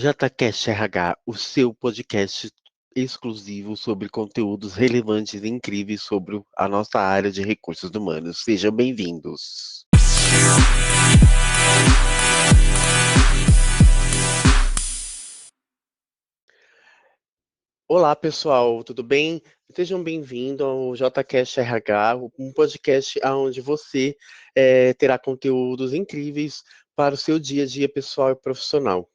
JCast RH, o seu podcast exclusivo sobre conteúdos relevantes e incríveis sobre a nossa área de recursos humanos. Sejam bem-vindos. Olá, pessoal, tudo bem? Sejam bem-vindos ao JCast RH, um podcast onde você terá conteúdos incríveis para o seu dia a dia pessoal e profissional.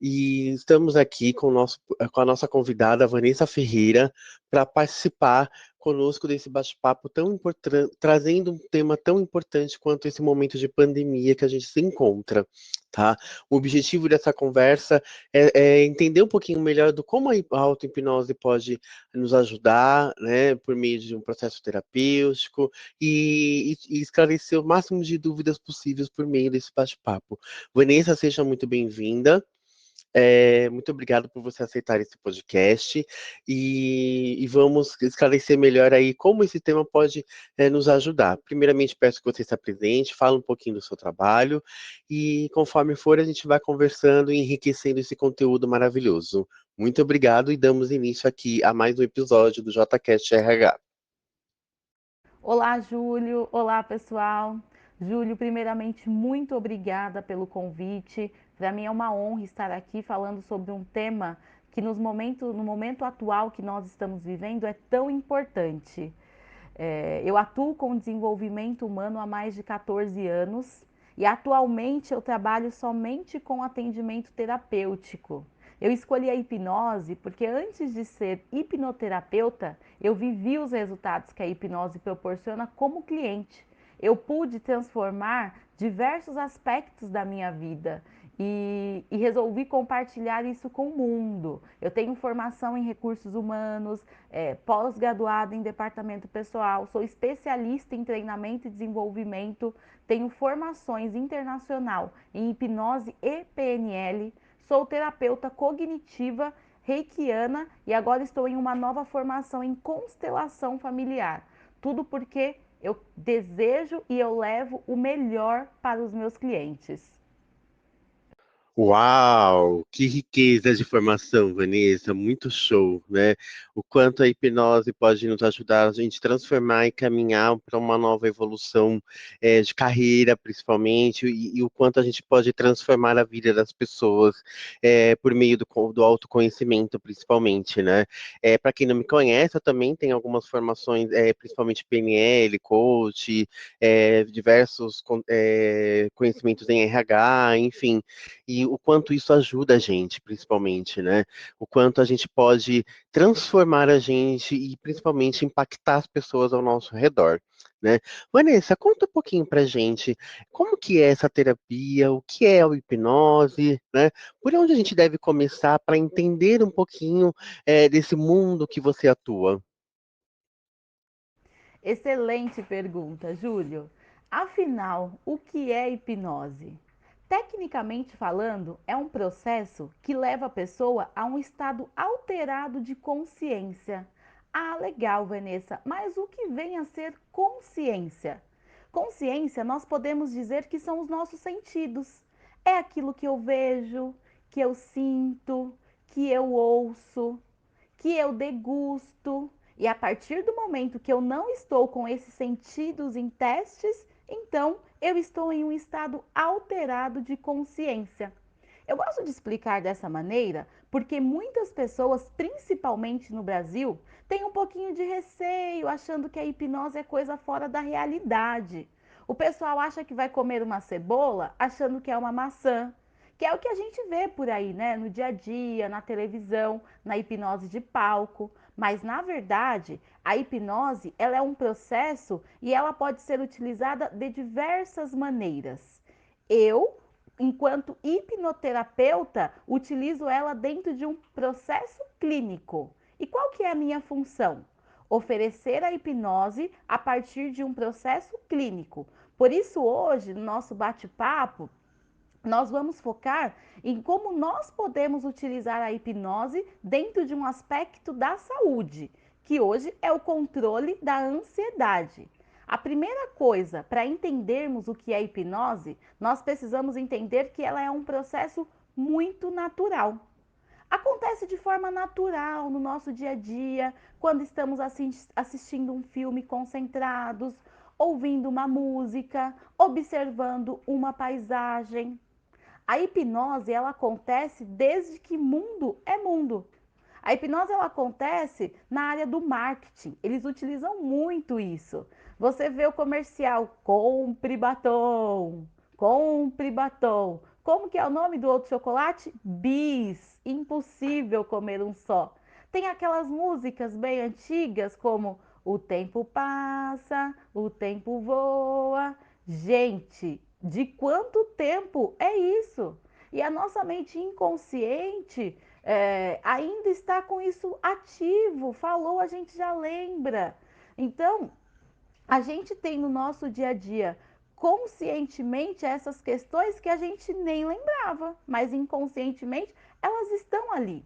E estamos aqui com a nossa convidada, Vanessa Ferreira, para participar conosco desse bate-papo tão importante, trazendo um tema tão importante quanto esse momento de pandemia que a gente se encontra, tá? O objetivo dessa conversa é entender um pouquinho melhor do como a auto-hipnose pode nos ajudar, né, por meio de um processo terapêutico e esclarecer o máximo de dúvidas possíveis por meio desse bate-papo. Vanessa, seja muito bem-vinda. Muito obrigado por você aceitar esse podcast e vamos esclarecer melhor aí como esse tema pode nos ajudar. Primeiramente, peço que você se apresente, fale um pouquinho do seu trabalho e conforme for, a gente vai conversando e enriquecendo esse conteúdo maravilhoso. Muito obrigado e damos início aqui a mais um episódio do JCast RH. Olá, Júlio. Olá, pessoal. Júlio, primeiramente, muito obrigada pelo convite. Para mim é uma honra estar aqui falando sobre um tema que no momento atual que nós estamos vivendo é tão importante. Eu atuo com desenvolvimento humano há mais de 14 anos e atualmente eu trabalho somente com atendimento terapêutico. Eu escolhi a hipnose porque antes de ser hipnoterapeuta, eu vivi os resultados que a hipnose proporciona como cliente. Eu pude transformar diversos aspectos da minha vida e resolvi compartilhar isso com o mundo. Eu tenho formação em recursos humanos, pós-graduada em departamento pessoal, sou especialista em treinamento e desenvolvimento, tenho formações internacional em hipnose e PNL, sou terapeuta cognitiva reikiana e agora estou em uma nova formação em constelação familiar. Tudo porque eu desejo e eu levo o melhor para os meus clientes. Uau, que riqueza de informação, Vanessa, muito show, né? O quanto a hipnose pode nos ajudar a gente transformar e caminhar para uma nova evolução de carreira, principalmente, e o quanto a gente pode transformar a vida das pessoas por meio do autoconhecimento, principalmente, né? Para quem não me conhece, eu também tenho algumas formações, principalmente PNL, coach, diversos conhecimentos em RH, enfim, e o quanto isso ajuda a gente, principalmente, né? O quanto a gente pode transformar a gente e principalmente impactar as pessoas ao nosso redor, né? Vanessa, conta um pouquinho pra gente como que é essa terapia, o que é a hipnose, né? Por onde a gente deve começar para entender um pouquinho desse mundo que você atua? Excelente pergunta, Júlio. Afinal, o que é hipnose? Tecnicamente falando, é um processo que leva a pessoa a um estado alterado de consciência. Ah, legal, Vanessa, mas o que vem a ser consciência? Consciência, nós podemos dizer que são os nossos sentidos. É aquilo que eu vejo, que eu sinto, que eu ouço, que eu degusto. E a partir do momento que eu não estou com esses sentidos em testes, então eu estou em um estado alterado de consciência. Eu gosto de explicar dessa maneira porque muitas pessoas, principalmente no Brasil, têm um pouquinho de receio, achando que a hipnose é coisa fora da realidade. O pessoal acha que vai comer uma cebola achando que é uma maçã, que é o que a gente vê por aí, né? No dia a dia, na televisão, na hipnose de palco. Mas na verdade, a hipnose, ela é um processo e ela pode ser utilizada de diversas maneiras. Eu, enquanto hipnoterapeuta, utilizo ela dentro de um processo clínico. E qual que é a minha função? Oferecer a hipnose a partir de um processo clínico. Por isso, hoje, no nosso bate-papo, nós vamos focar em como nós podemos utilizar a hipnose dentro de um aspecto da saúde, que hoje é o controle da ansiedade. A primeira coisa para entendermos o que é hipnose, nós precisamos entender que ela é um processo muito natural. Acontece de forma natural no nosso dia a dia, quando estamos assistindo um filme concentrados, ouvindo uma música, observando uma paisagem. A hipnose ela acontece desde que mundo é mundo. A hipnose ela acontece na área do marketing. Eles utilizam muito isso. Você vê o comercial compre batom, compre batom. Como que é o nome do outro chocolate? Bis. Impossível comer um só. Tem aquelas músicas bem antigas como o tempo passa, o tempo voa. Gente, de quanto tempo é isso? E a nossa mente inconsciente ainda está com isso ativo. Falou, a gente já lembra. Então, a gente tem no nosso dia a dia conscientemente essas questões que a gente nem lembrava, mas inconscientemente elas estão ali.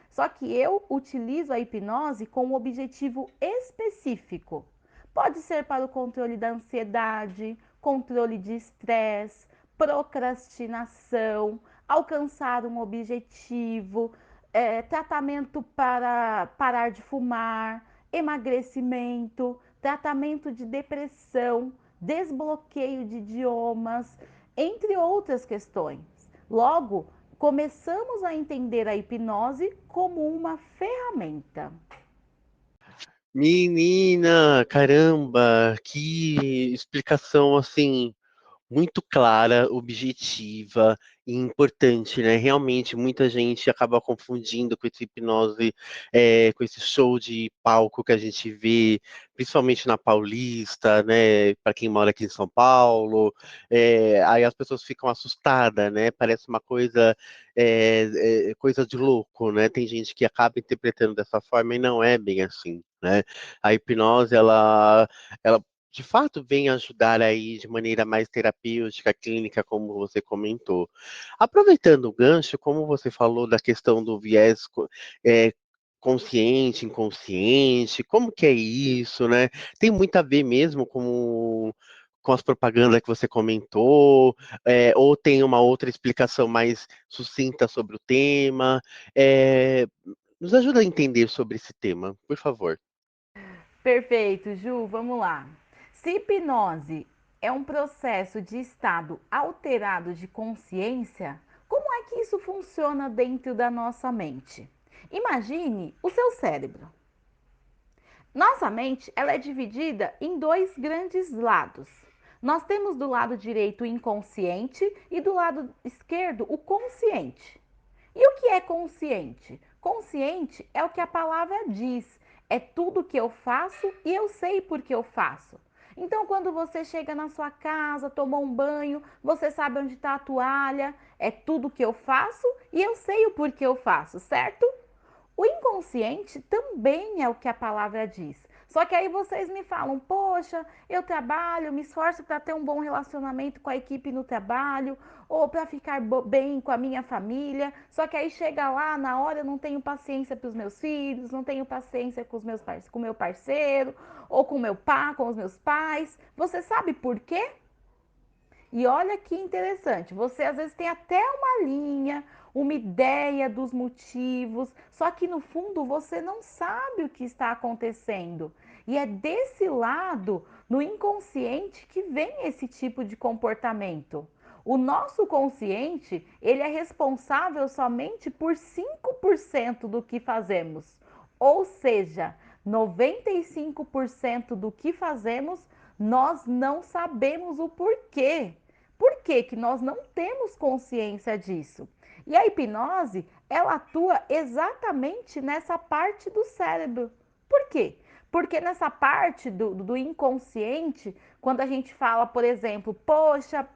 Só que eu utilizo a hipnose com um objetivo específico. Pode ser para o controle da ansiedade, controle de estresse, procrastinação, alcançar um objetivo, tratamento para parar de fumar, emagrecimento, tratamento de depressão, desbloqueio de idiomas, entre outras questões. Logo, começamos a entender a hipnose como uma ferramenta. Menina, caramba, que explicação assim muito clara, objetiva e importante, né? Realmente, muita gente acaba confundindo com esse hipnose, com esse show de palco que a gente vê, principalmente na Paulista, né? Para quem mora aqui em São Paulo, aí as pessoas ficam assustadas, né? Parece uma coisa, coisa de louco, né? Tem gente que acaba interpretando dessa forma e não é bem assim, né? A hipnose, ela de fato vem ajudar aí de maneira mais terapêutica, clínica, como você comentou. Aproveitando o gancho, como você falou da questão do viés é, consciente, inconsciente, como que é isso, né? Tem muito a ver mesmo com as propagandas que você comentou, ou tem uma outra explicação mais sucinta sobre o tema? É, nos ajuda a entender sobre esse tema, por favor. Perfeito, Ju, vamos lá. Se hipnose é um processo de estado alterado de consciência, como é que isso funciona dentro da nossa mente? Imagine o seu cérebro. Nossa mente, ela é dividida em dois grandes lados. Nós temos do lado direito o inconsciente e do lado esquerdo o consciente. E o que é consciente? Consciente é o que a palavra diz. É tudo que eu faço e eu sei por que eu faço. Então, quando você chega na sua casa, tomou um banho, você sabe onde está a toalha, é tudo que eu faço e eu sei o porquê eu faço, certo? O inconsciente também é o que a palavra diz. Só que aí vocês me falam, poxa, eu trabalho, me esforço para ter um bom relacionamento com a equipe no trabalho, ou para ficar bem com a minha família. Só que aí chega lá, na hora eu não tenho paciência para os meus filhos, não tenho paciência com com o meu parceiro, ou com o meu pai, com os meus pais. Você sabe por quê? E olha que interessante, você às vezes tem até uma linha, uma ideia dos motivos, só que no fundo você não sabe o que está acontecendo. E é desse lado, no inconsciente, que vem esse tipo de comportamento. O nosso consciente, ele é responsável somente por 5% do que fazemos. Ou seja, 95% do que fazemos nós não sabemos o porquê. Por que que nós não temos consciência disso? E a hipnose, ela atua exatamente nessa parte do cérebro. Por quê? Porque nessa parte do inconsciente, quando a gente fala, por exemplo, poxa,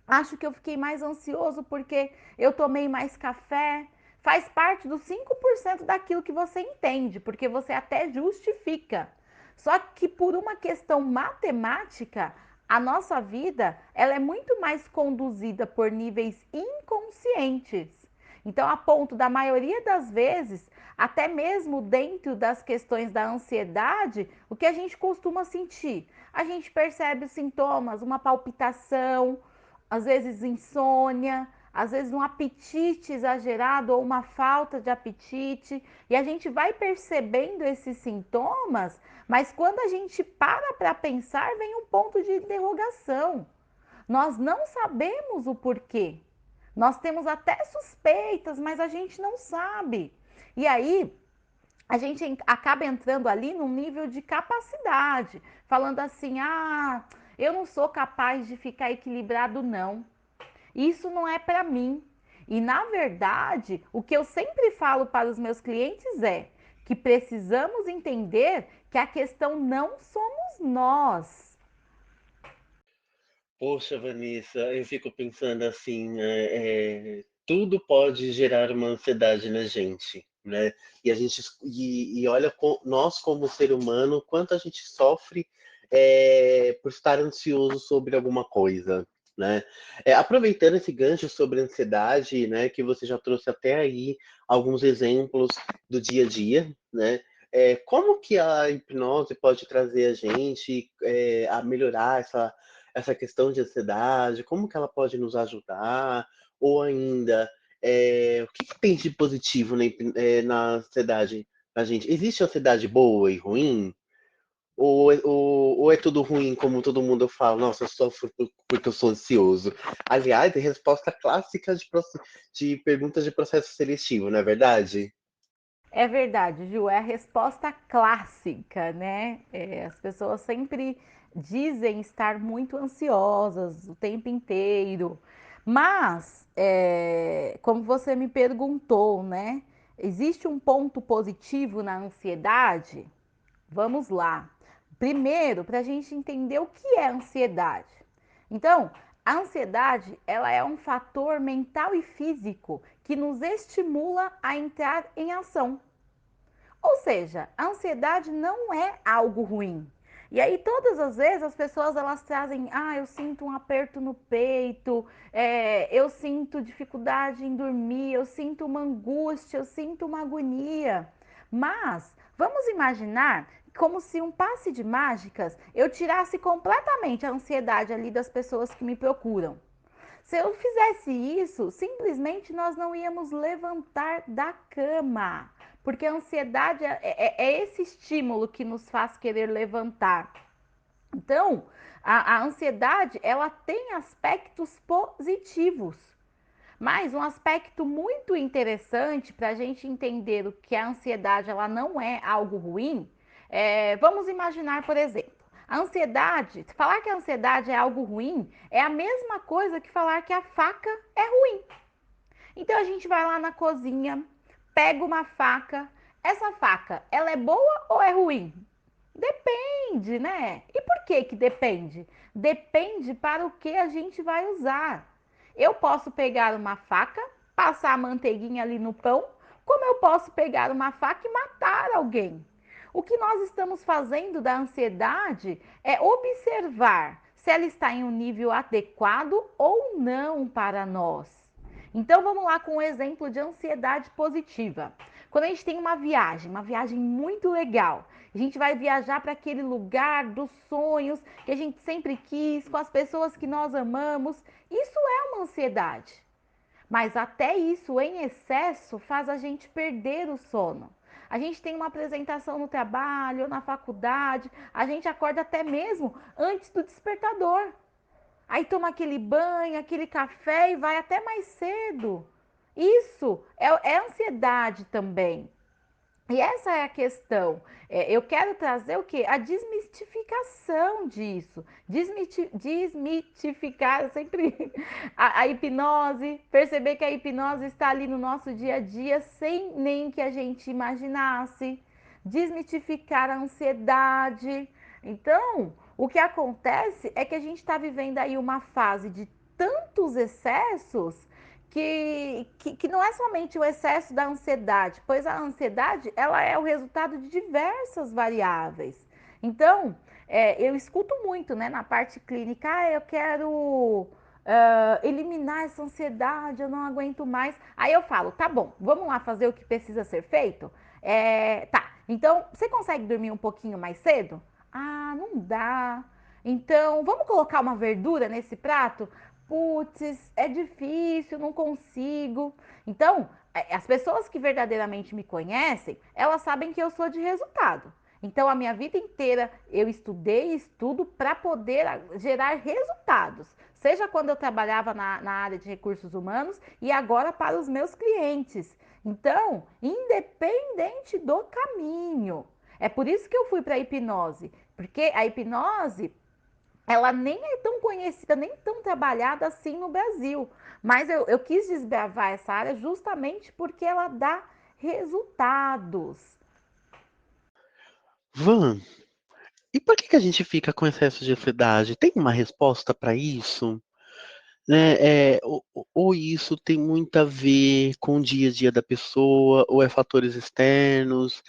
acho que eu fiquei mais ansioso porque eu tomei mais café. Faz parte dos 5% daquilo que você entende, porque você até justifica. Só que por uma questão matemática, a nossa vida ela é muito mais conduzida por níveis inconscientes. Então, a ponto da maioria das vezes, até mesmo dentro das questões da ansiedade, o que a gente costuma sentir? A gente percebe os sintomas, uma palpitação, às vezes insônia, às vezes um apetite exagerado ou uma falta de apetite, e a gente vai percebendo esses sintomas, mas quando a gente para pensar, vem um ponto de interrogação. Nós não sabemos o porquê. Nós temos até suspeitas, mas a gente não sabe. E aí, a gente acaba entrando ali num nível de capacidade, falando assim: ah, eu não sou capaz de ficar equilibrado, não. Isso não é para mim. E na verdade, o que eu sempre falo para os meus clientes é que precisamos entender que a questão não somos nós. Poxa, Vanessa, eu fico pensando assim, tudo pode gerar uma ansiedade na gente, né? E a gente e olha nós como ser humano, quanto a gente sofre por estar ansioso sobre alguma coisa, né? Aproveitando esse gancho sobre ansiedade, né, que você já trouxe até aí alguns exemplos do dia a dia, né? Como que a hipnose pode trazer a gente a melhorar essa questão de ansiedade, como que ela pode nos ajudar, ou ainda, o que, que tem de positivo na ansiedade na gente? Existe ansiedade boa e ruim? Ou é tudo ruim, como todo mundo fala, nossa, eu sofro porque eu sou ansioso? Aliás, é resposta clássica de perguntas de processo seletivo, não é verdade? É verdade, Ju, é a resposta clássica, né? As pessoas sempre dizem estar muito ansiosas o tempo inteiro, mas, como você me perguntou, né? Existe um ponto positivo na ansiedade? Vamos lá. Primeiro, para a gente entender o que é ansiedade. Então, a ansiedade, ela é um fator mental e físico que nos estimula a entrar em ação. Ou seja, a ansiedade não é algo ruim. E aí todas as vezes as pessoas elas trazem, ah, eu sinto um aperto no peito, eu sinto dificuldade em dormir, eu sinto uma angústia, eu sinto uma agonia. Mas vamos imaginar como se um passe de mágicas eu tirasse completamente a ansiedade ali das pessoas que me procuram. Se eu fizesse isso, simplesmente nós não íamos levantar da cama, porque a ansiedade é esse estímulo que nos faz querer levantar. Então, a ansiedade ela tem aspectos positivos, mas um aspecto muito interessante para a gente entender o que a ansiedade ela não é algo ruim. Vamos imaginar, por exemplo, a ansiedade, falar que a ansiedade é algo ruim é a mesma coisa que falar que a faca é ruim. Então a gente vai lá na cozinha, pega uma faca. Essa faca, ela é boa ou é ruim? Depende, né? E por que que depende? Depende para o que a gente vai usar. Eu posso pegar uma faca, passar a manteiguinha ali no pão, como eu posso pegar uma faca e matar alguém. O que nós estamos fazendo da ansiedade é observar se ela está em um nível adequado ou não para nós. Então vamos lá com um exemplo de ansiedade positiva. Quando a gente tem uma viagem muito legal, a gente vai viajar para aquele lugar dos sonhos que a gente sempre quis, com as pessoas que nós amamos, isso é uma ansiedade. Mas até isso em excesso faz a gente perder o sono. A gente tem uma apresentação no trabalho, ou na faculdade, a gente acorda até mesmo antes do despertador. Aí toma aquele banho, aquele café e vai até mais cedo. Isso é ansiedade também. E essa é a questão. Eu quero trazer o quê? A desmistificação disso. Desmitificar sempre a hipnose, perceber que a hipnose está ali no nosso dia a dia sem nem que a gente imaginasse. Desmitificar a ansiedade. Então, o que acontece é que a gente está vivendo aí uma fase de tantos excessos que não é somente o excesso da ansiedade, pois a ansiedade ela é o resultado de diversas variáveis. Então, eu escuto muito, né, na parte clínica, eu quero eliminar essa ansiedade, eu não aguento mais. Aí eu falo, tá bom, vamos lá fazer o que precisa ser feito? Tá, então você consegue dormir um pouquinho mais cedo? Ah, não dá. Então, vamos colocar uma verdura nesse prato? putz, é difícil, não consigo. Então, as pessoas que verdadeiramente me conhecem, elas sabem que eu sou de resultado. Então, a minha vida inteira eu estudei e estudo para poder gerar resultados. Seja quando eu trabalhava na área de recursos humanos e agora para os meus clientes. Então, independente do caminho. É por isso que eu fui para a hipnose. Porque a hipnose ela nem é tão conhecida, nem tão trabalhada assim no Brasil. Mas eu quis desbravar essa área justamente porque ela dá resultados. Van, e por que que a gente fica com excesso de ansiedade? Tem uma resposta para isso? Né, ou isso tem muito a ver com o dia a dia da pessoa, ou é fatores externos,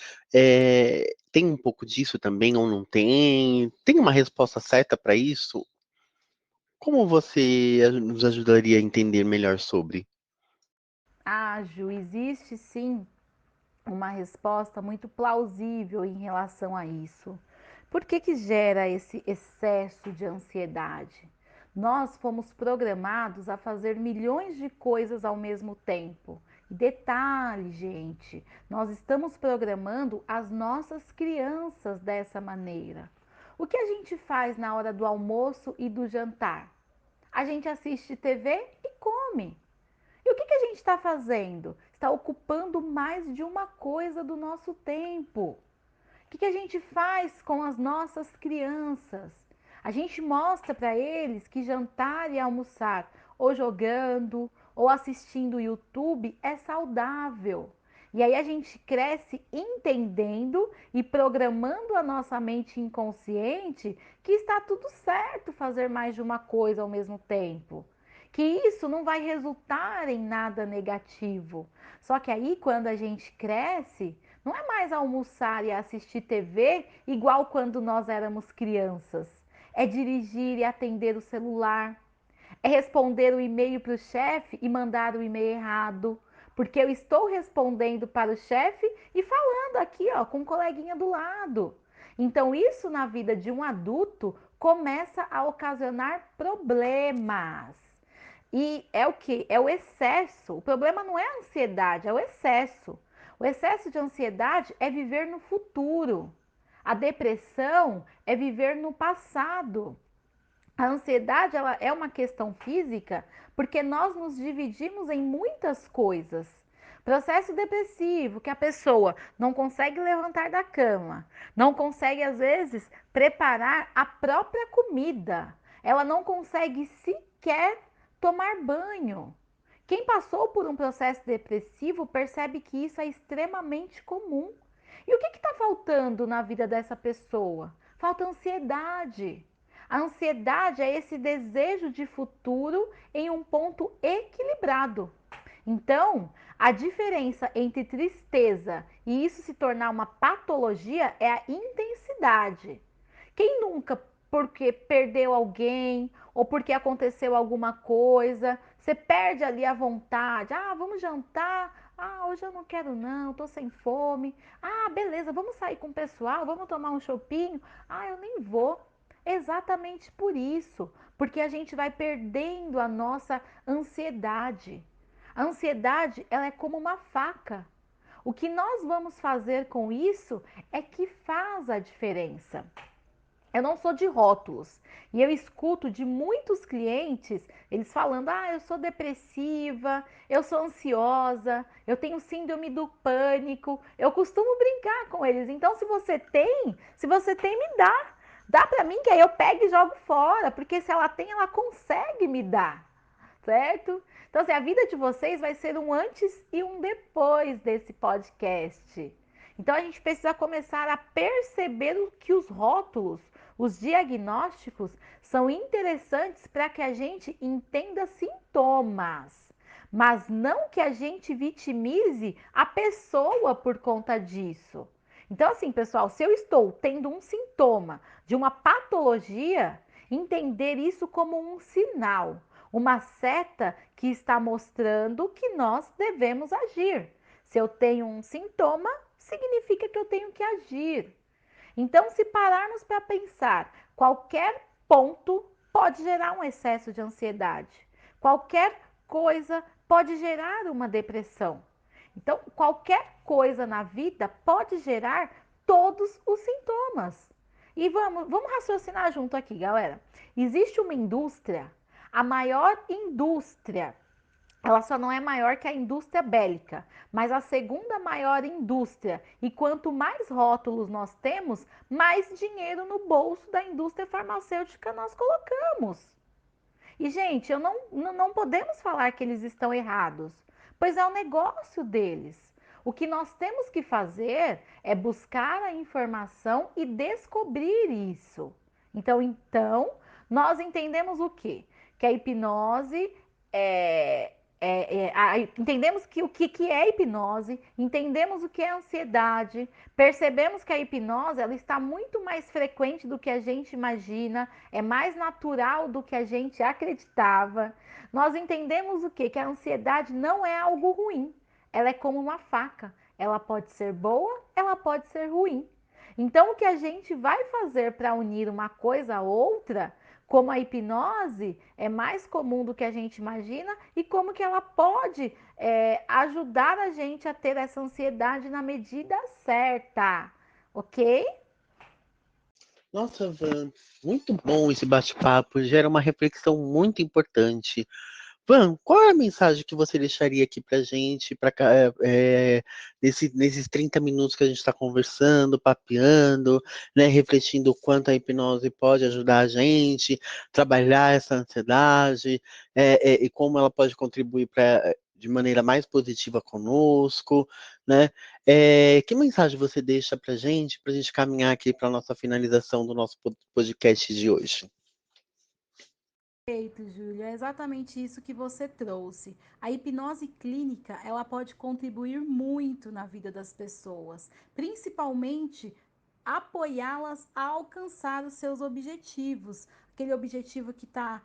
tem um pouco disso também ou não tem? Tem uma resposta certa para isso? Como você nos ajudaria a entender melhor sobre? Ah, Ju, existe sim uma resposta muito plausível em relação a isso. Por que que gera esse excesso de ansiedade? Nós fomos programados a fazer milhões de coisas ao mesmo tempo. E detalhe, gente, nós estamos programando as nossas crianças dessa maneira. O que a gente faz na hora do almoço e do jantar? A gente assiste TV e come. E o que a gente está fazendo? Está ocupando mais de uma coisa do nosso tempo. O que a gente faz com as nossas crianças? A gente mostra para eles que jantar e almoçar, ou jogando, ou assistindo YouTube, é saudável. E aí a gente cresce entendendo e programando a nossa mente inconsciente que está tudo certo fazer mais de uma coisa ao mesmo tempo. Que isso não vai resultar em nada negativo. Só que aí, quando a gente cresce, não é mais almoçar e assistir TV igual quando nós éramos crianças. É dirigir e atender o celular. É responder o e-mail para o chefe e mandar o e-mail errado. Porque eu estou respondendo para o chefe e falando aqui, ó, com um coleguinha do lado. Então, isso na vida de um adulto começa a ocasionar problemas. E é o que? É o excesso. O problema não é a ansiedade, é o excesso. O excesso de ansiedade é viver no futuro. A depressão é viver no passado. A ansiedade ela é uma questão física porque nós nos dividimos em muitas coisas. Processo depressivo, que a pessoa não consegue levantar da cama, não consegue, às vezes, preparar a própria comida, ela não consegue sequer tomar banho. Quem passou por um processo depressivo percebe que isso é extremamente comum. E o que está faltando na vida dessa pessoa? Falta ansiedade. A ansiedade é esse desejo de futuro em um ponto equilibrado. Então, a diferença entre tristeza e isso se tornar uma patologia é a intensidade. Quem nunca, porque perdeu alguém ou porque aconteceu alguma coisa, você perde ali a vontade. Ah, vamos jantar. Ah, hoje eu não quero não, tô sem fome. Ah, beleza, vamos sair com o pessoal, vamos tomar um chopinho. Ah, eu nem vou. Exatamente por isso, porque a gente vai perdendo a nossa ansiedade. A ansiedade, ela é como uma faca. O que nós vamos fazer com isso é que faz a diferença. Eu não sou de rótulos. E eu escuto de muitos clientes eles falando: ah, eu sou depressiva, eu sou ansiosa, eu tenho síndrome do pânico. Eu costumo brincar com eles. Então, se você tem, me dá. Dá para mim que aí eu pego e jogo fora, porque se ela tem, ela consegue me dar, certo? Então, assim, a vida de vocês vai ser um antes e um depois desse podcast. Então, a gente precisa começar a perceber que os rótulos, os diagnósticos, são interessantes para que a gente entenda sintomas, mas não que a gente vitimize a pessoa por conta disso. Então, assim, pessoal, se eu estou tendo um sintoma de uma patologia, entender isso como um sinal, uma seta que está mostrando que nós devemos agir. Se eu tenho um sintoma, significa que eu tenho que agir. Então, se pararmos para pensar, qualquer ponto pode gerar um excesso de ansiedade. Qualquer coisa pode gerar uma depressão. Então, qualquer coisa na vida pode gerar todos os sintomas. E vamos raciocinar junto aqui, galera. Existe uma indústria, a maior indústria, ela só não é maior que a indústria bélica, mas a segunda maior indústria. E quanto mais rótulos nós temos, mais dinheiro no bolso da indústria farmacêutica nós colocamos. E, gente, não podemos falar que eles estão errados, pois é o negócio deles. O que nós temos que fazer é buscar a informação e descobrir isso. Então nós entendemos o quê? Que a hipnose entendemos que o que é hipnose, entendemos o que é ansiedade, percebemos que a hipnose ela está muito mais frequente do que a gente imagina, é mais natural do que a gente acreditava. Nós entendemos o quê? Que a ansiedade não é algo ruim, ela é como uma faca, ela pode ser boa, ela pode ser ruim. Então, o que a gente vai fazer para unir uma coisa a outra, como a hipnose é mais comum do que a gente imagina e como que ela pode ajudar a gente a ter essa ansiedade na medida certa, ok? Nossa, Van, muito bom esse bate-papo, gera uma reflexão muito importante. Van, qual é a mensagem que você deixaria aqui pra gente, nesses 30 minutos que a gente está conversando, papeando, né, refletindo o quanto a hipnose pode ajudar a gente, trabalhar essa ansiedade, e como ela pode contribuir de maneira mais positiva conosco, né? Que mensagem você deixa pra gente caminhar aqui para a nossa finalização do nosso podcast de hoje? Perfeito, Júlia. É exatamente isso que você trouxe. A hipnose clínica, ela pode contribuir muito na vida das pessoas, principalmente apoiá-las a alcançar os seus objetivos. Aquele objetivo que tá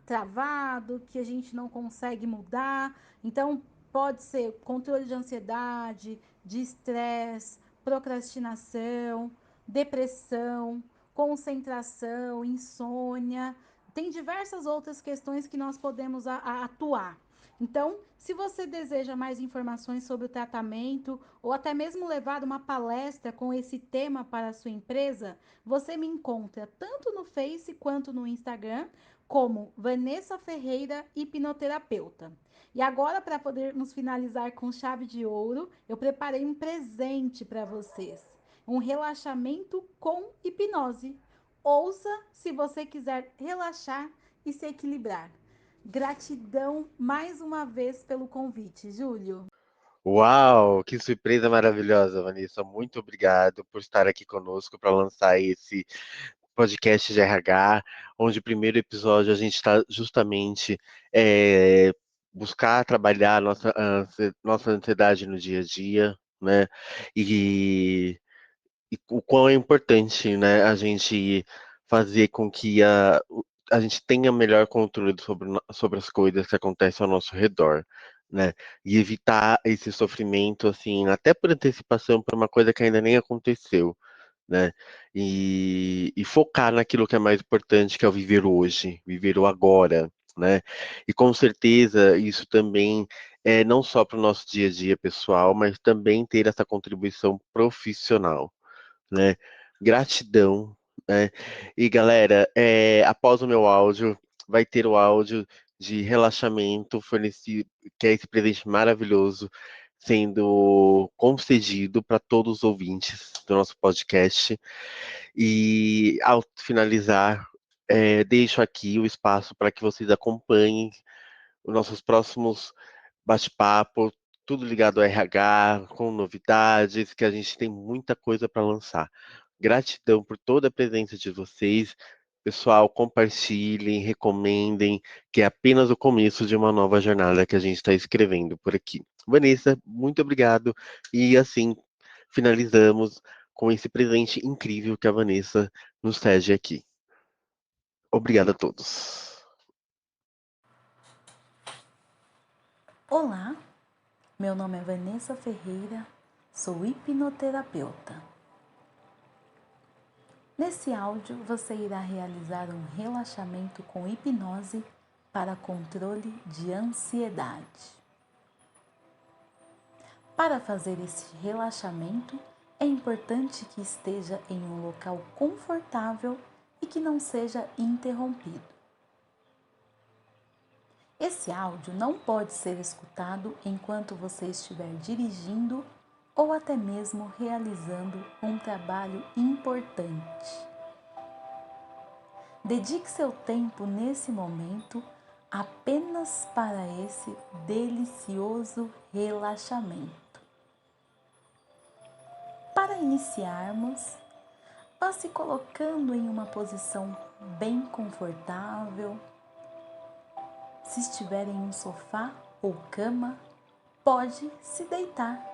travado, que a gente não consegue mudar. Então, pode ser controle de ansiedade, de estresse, procrastinação, depressão, concentração, insônia. Tem diversas outras questões que nós podemos atuar. Então, se você deseja mais informações sobre o tratamento ou até mesmo levar uma palestra com esse tema para a sua empresa, você me encontra tanto no Face quanto no Instagram como Vanessa Ferreira, hipnoterapeuta. E agora, para podermos finalizar com chave de ouro, eu preparei um presente para vocês. Um relaxamento com hipnose. Ouça se você quiser relaxar e se equilibrar. Gratidão mais uma vez pelo convite, Júlio. Uau, que surpresa maravilhosa, Vanessa. Muito obrigado por estar aqui conosco para lançar esse podcast de RH, onde o primeiro episódio a gente está justamente é, buscar trabalhar nossa ansiedade no dia a dia, né? E o quão é importante, né, a gente fazer com que a gente tenha melhor controle sobre as coisas que acontecem ao nosso redor, né? E evitar esse sofrimento, assim, até por antecipação, para uma coisa que ainda nem aconteceu, né? E focar naquilo que é mais importante, que é o viver hoje, viver o agora, né? E com certeza isso também é não só para o nosso dia a dia pessoal, mas também ter essa contribuição profissional, né? Gratidão, né? E galera, após o meu áudio, vai ter o áudio de relaxamento fornecido, que é esse presente maravilhoso sendo concedido para todos os ouvintes do nosso podcast. E ao finalizar, deixo aqui o espaço para que vocês acompanhem os nossos próximos bate-papo, tudo ligado ao RH, com novidades, que a gente tem muita coisa para lançar. Gratidão por toda a presença de vocês. Pessoal, compartilhem, recomendem, que é apenas o começo de uma nova jornada que a gente está escrevendo por aqui. Vanessa, muito obrigado. E assim finalizamos com esse presente incrível que a Vanessa nos cede aqui. Obrigado a todos. Olá, meu nome é Vanessa Ferreira, sou hipnoterapeuta. Nesse áudio, você irá realizar um relaxamento com hipnose para controle de ansiedade. Para fazer esse relaxamento, é importante que esteja em um local confortável e que não seja interrompido. Esse áudio não pode ser escutado enquanto você estiver dirigindo ou até mesmo realizando um trabalho importante. Dedique seu tempo nesse momento apenas para esse delicioso relaxamento. Para iniciarmos, vá se colocando em uma posição bem confortável. Se estiver em um sofá ou cama, pode se deitar.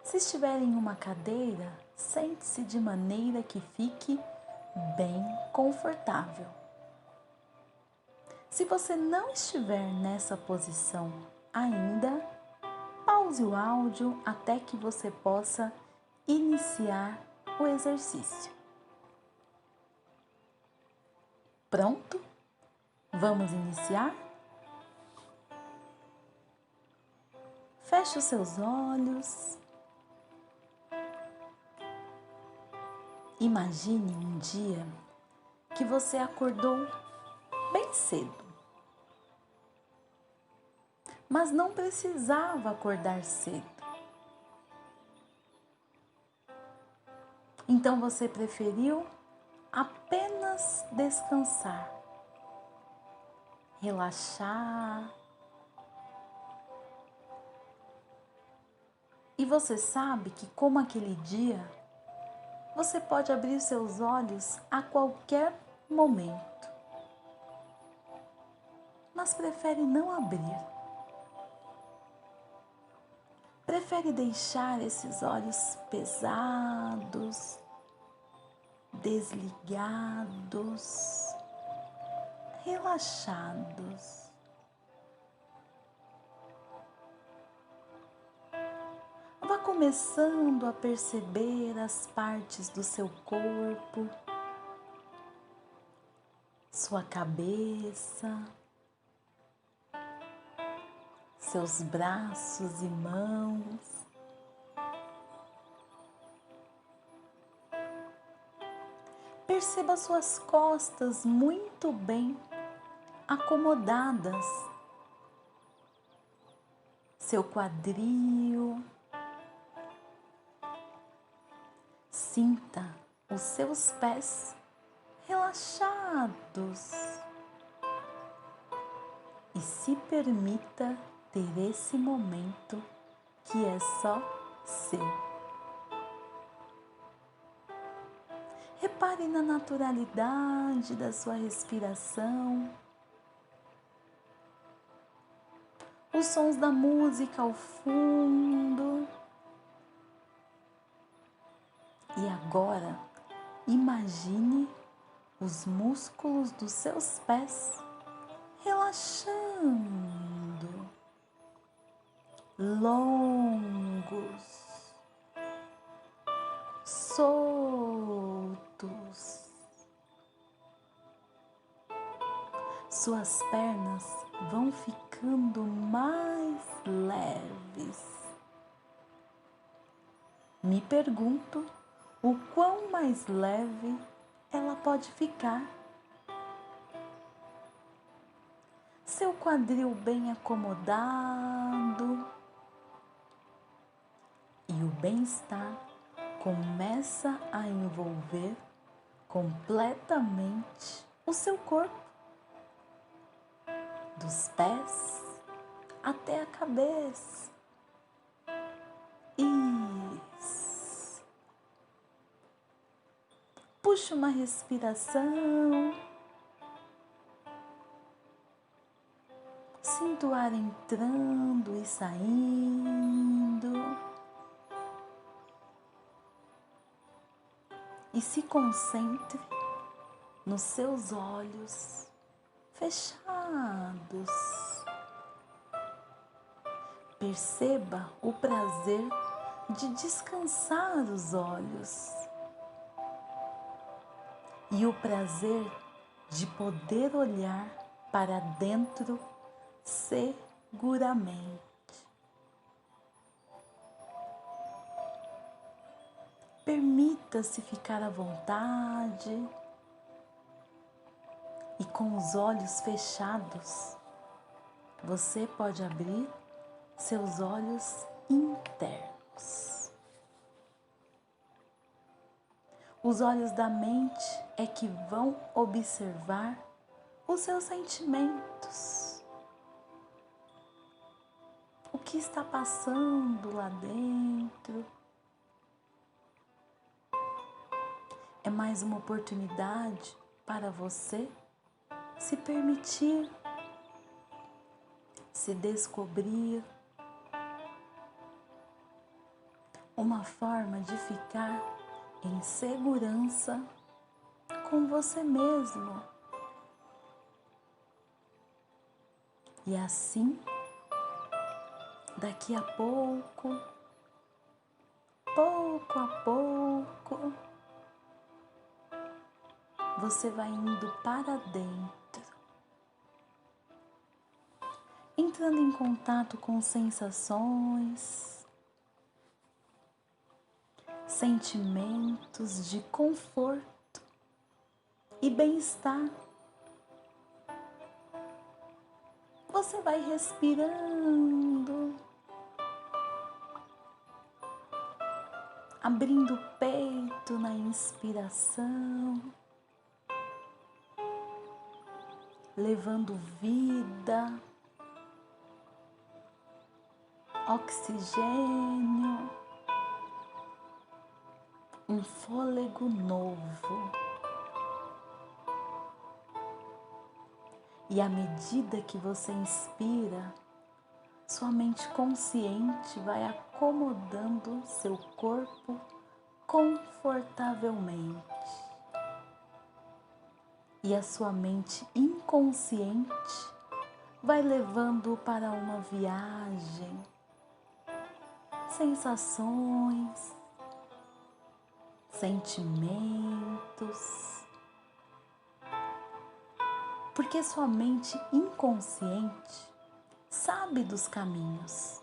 Se estiver em uma cadeira, sente-se de maneira que fique bem confortável. Se você não estiver nessa posição ainda, pause o áudio até que você possa iniciar o exercício. Pronto? Vamos iniciar? Feche os seus olhos. Imagine um dia que você acordou bem cedo, mas não precisava acordar cedo. Então você preferiu apenas descansar, relaxar. E você sabe que, como aquele dia, você pode abrir seus olhos a qualquer momento, mas prefere não abrir. Prefere deixar esses olhos pesados, desligados, relaxados. Vá começando a perceber as partes do seu corpo, sua cabeça, seus braços e mãos. Perceba suas costas muito bem acomodadas, seu quadril. Sinta os seus pés relaxados e se permita ter esse momento que é só seu. Repare na naturalidade da sua respiração, os sons da música ao fundo. E agora, imagine os músculos dos seus pés relaxando, longos, soltos. Suas pernas vão ficando mais leves. Me pergunto o quão mais leve ela pode ficar. Seu quadril bem acomodado e o bem-estar começa a envolver completamente o seu corpo, dos pés até a cabeça. Isso. Puxe uma respiração. Sinta o ar entrando e saindo. E se concentre nos seus olhos fechados. Perceba o prazer de descansar os olhos. e o prazer de poder olhar para dentro seguramente. Permita-se ficar à vontade e com os olhos fechados, você pode abrir seus olhos internos. Os olhos da mente é que vão observar os seus sentimentos. O que está passando lá dentro? É mais uma oportunidade para você se permitir, se descobrir, uma forma de ficar em segurança com você mesmo. E assim, daqui a pouco a pouco, você vai indo para dentro, entrando em contato com sensações, sentimentos de conforto e bem-estar. Você vai respirando, abrindo o peito na inspiração, levando vida, oxigênio, um fôlego novo. E à medida que você inspira, sua mente consciente vai acomodando seu corpo confortavelmente. E a sua mente inconsciente vai levando para uma viagem, sensações, sentimentos. Porque sua mente inconsciente sabe dos caminhos,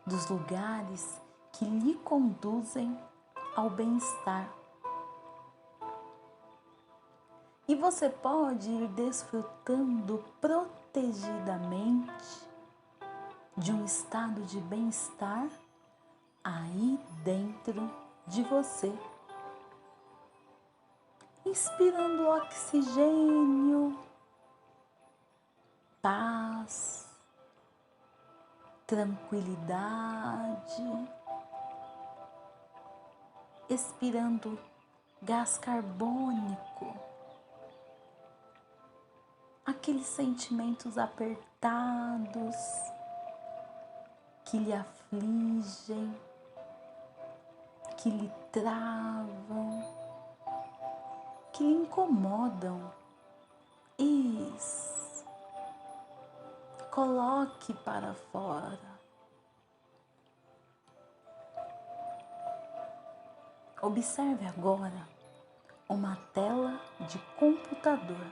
dos lugares que lhe conduzem ao bem-estar. E você pode ir desfrutando protegidamente de um estado de bem-estar aí dentro de você. Inspirando oxigênio, paz, tranquilidade, expirando gás carbônico, aqueles sentimentos apertados que lhe afligem, que lhe travam, que lhe incomodam. Isso. Coloque para fora. Observe agora uma tela de computador.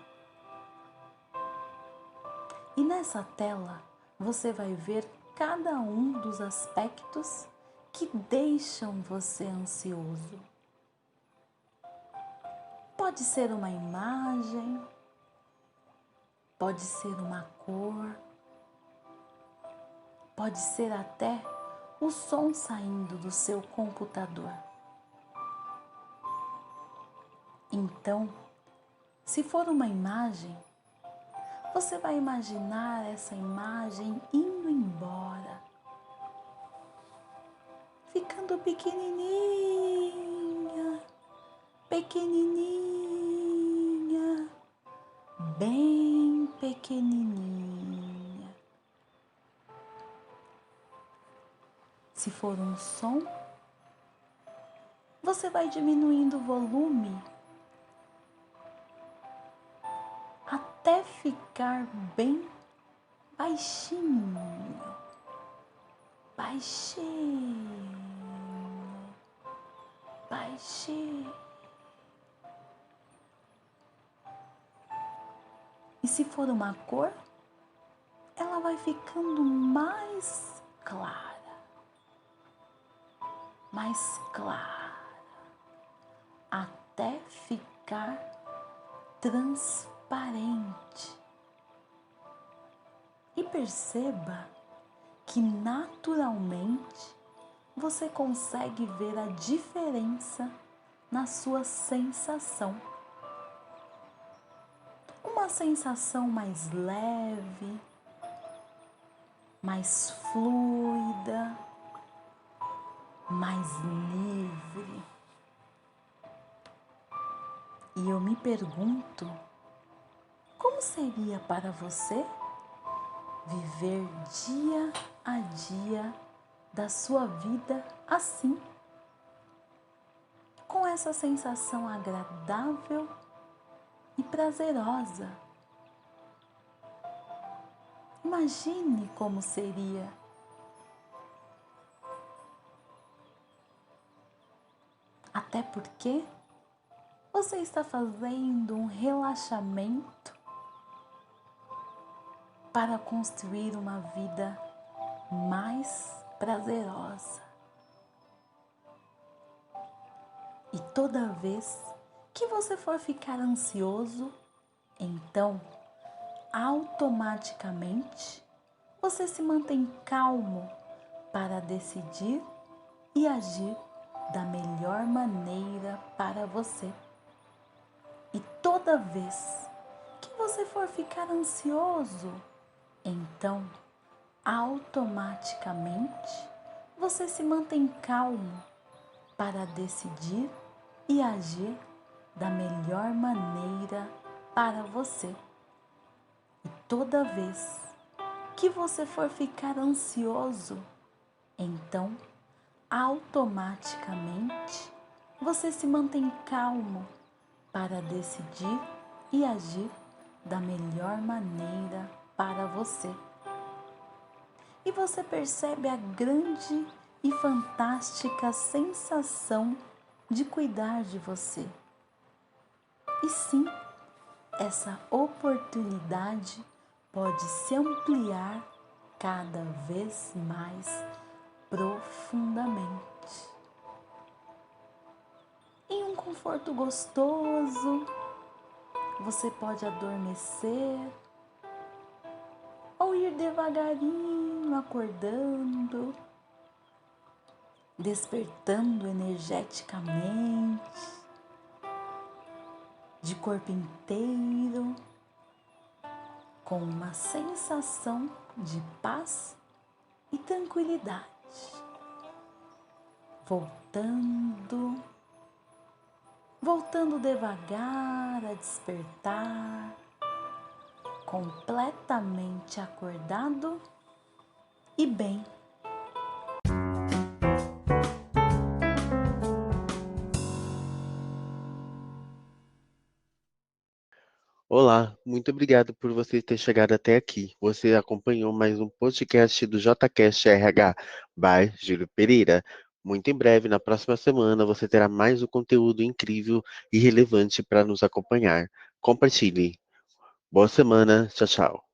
E nessa tela você vai ver cada um dos aspectos que deixam você ansioso. Pode ser uma imagem, pode ser uma cor, pode ser até o som saindo do seu computador. Então, se for uma imagem, você vai imaginar essa imagem indo embora, ficando pequenininha, pequenininha, bem pequenininha. Se for um som, você vai diminuindo o volume até ficar bem baixinho, baixinho, baixinho. E se for uma cor, ela vai ficando mais clara, até ficar transparente. E perceba que naturalmente você consegue ver a diferença na sua sensação. Uma sensação mais leve, mais fluida, mais livre. E eu me pergunto, como seria para você viver dia a dia da sua vida assim, com essa sensação agradável e prazerosa? Imagine como seria. Até porque você está fazendo um relaxamento para construir uma vida mais prazerosa. E toda vez que você for ficar ansioso, então automaticamente você se mantém calmo para decidir e agir da melhor maneira para você. E toda vez que você for ficar ansioso, então automaticamente você se mantém calmo para decidir e agir da melhor maneira para você. E toda vez que você for ficar ansioso, então automaticamente você se mantém calmo para decidir e agir da melhor maneira para você. E você percebe a grande e fantástica sensação de cuidar de você. E sim, essa oportunidade pode se ampliar cada vez mais profundamente. Em um conforto gostoso, você pode adormecer ou ir devagarinho acordando, despertando energeticamente, de corpo inteiro, com uma sensação de paz e tranquilidade. Voltando devagar a despertar, completamente acordado e bem. Olá, muito obrigado por você ter chegado até aqui. Você acompanhou mais um podcast do JCast RH by Júlio Pereira. Muito em breve, na próxima semana, você terá mais um conteúdo incrível e relevante para nos acompanhar. Compartilhe. Boa semana. Tchau, tchau.